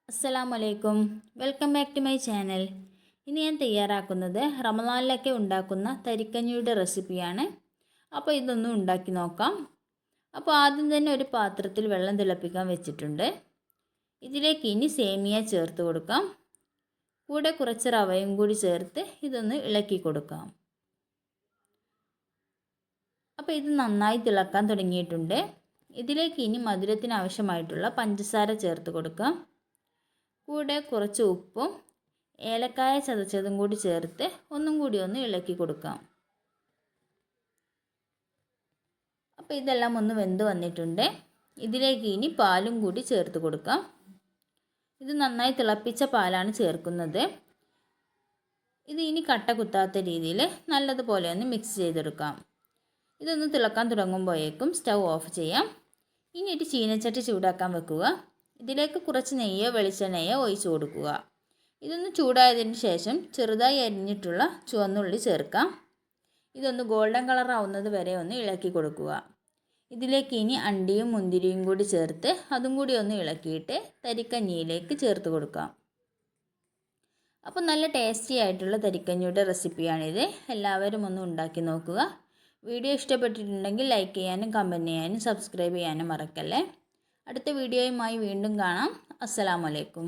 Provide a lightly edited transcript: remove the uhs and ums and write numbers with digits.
അസ്സലാമലൈക്കും. Welcome back to my channel. ഇനി ഞാൻ തയ്യാറാക്കുന്നത് റമദാനിലൊക്കെ ഉണ്ടാക്കുന്ന തരിക്കഞ്ഞിയുടെ റെസിപ്പിയാണ്. അപ്പോൾ ഇതൊന്നും ഉണ്ടാക്കി നോക്കാം. അപ്പോൾ ആദ്യം തന്നെ ഒരു പാത്രത്തിൽ വെള്ളം തിളപ്പിക്കാൻ വെച്ചിട്ടുണ്ട്. ഇതിലേക്ക് ഇനി സേമിയ ചേർത്ത് കൊടുക്കാം. കൂടെ കുറച്ച് റവയും കൂടി ചേർത്ത് ഇതൊന്ന് ഇളക്കി കൊടുക്കാം. അപ്പോൾ ഇത് നന്നായി തിളക്കാൻ തുടങ്ങിയിട്ടുണ്ട്. ഇതിലേക്ക് ഇനി മധുരത്തിന് ആവശ്യമായിട്ടുള്ള പഞ്ചസാര ചേർത്ത് കൊടുക്കാം. കൂടെ കുറച്ച് ഉപ്പും ഏലക്കായ ചതച്ചതും കൂടി ചേർത്ത് ഒന്നും കൂടി ഒന്ന് ഇളക്കി കൊടുക്കാം. അപ്പോൾ ഇതെല്ലാം ഒന്ന് വെന്ത് വന്നിട്ടുണ്ട്. ഇതിലേക്ക് ഇനി പാലും കൂടി ചേർത്ത് കൊടുക്കാം. ഇത് നന്നായി തിളപ്പിച്ച പാലാണ് ചേർക്കുന്നത്. ഇത് ഇനി കട്ട കുത്താത്ത രീതിയിൽ നല്ലതുപോലെ ഒന്ന് മിക്സ് ചെയ്തെടുക്കാം. ഇതൊന്ന് തിളക്കാൻ തുടങ്ങുമ്പോഴേക്കും സ്റ്റൗ ഓഫ് ചെയ്യാം. ഇനി ഒരു ചീനച്ചട്ടി ചൂടാക്കാൻ വെക്കുക. ഇതിലേക്ക് കുറച്ച് നെയ്യോ വെളിച്ചെണ്ണയോ ഒഴിച്ചു കൊടുക്കുക. ഇതൊന്ന് ചൂടായതിന് ശേഷം ചെറുതായി അരിഞ്ഞിട്ടുള്ള ചുവന്നുള്ളി ചേർക്കാം. ഇതൊന്ന് ഗോൾഡൻ കളർ ആവുന്നത് വരെ ഒന്ന് ഇളക്കി കൊടുക്കുക. ഇതിലേക്ക് ഇനി അണ്ടിയും മുന്തിരിയും കൂടി ചേർത്ത് അതും കൂടി ഒന്ന് ഇളക്കിയിട്ട് തരിക്കഞ്ഞിയിലേക്ക് ചേർത്ത് കൊടുക്കാം. അപ്പോൾ നല്ല ടേസ്റ്റി ആയിട്ടുള്ള തരിക്കഞ്ഞിയുടെ റെസിപ്പിയാണിത്. എല്ലാവരും ഒന്ന് ഉണ്ടാക്കി നോക്കുക. വീഡിയോ ഇഷ്ടപ്പെട്ടിട്ടുണ്ടെങ്കിൽ ലൈക്ക് ചെയ്യാനും കമൻറ്റ് ചെയ്യാനും സബ്സ്ക്രൈബ് ചെയ്യാനും മറക്കല്ലേ. അടുത്ത വീഡിയോയുമായി വീണ്ടും കാണാം. അസ്സലാമു അലൈക്കും.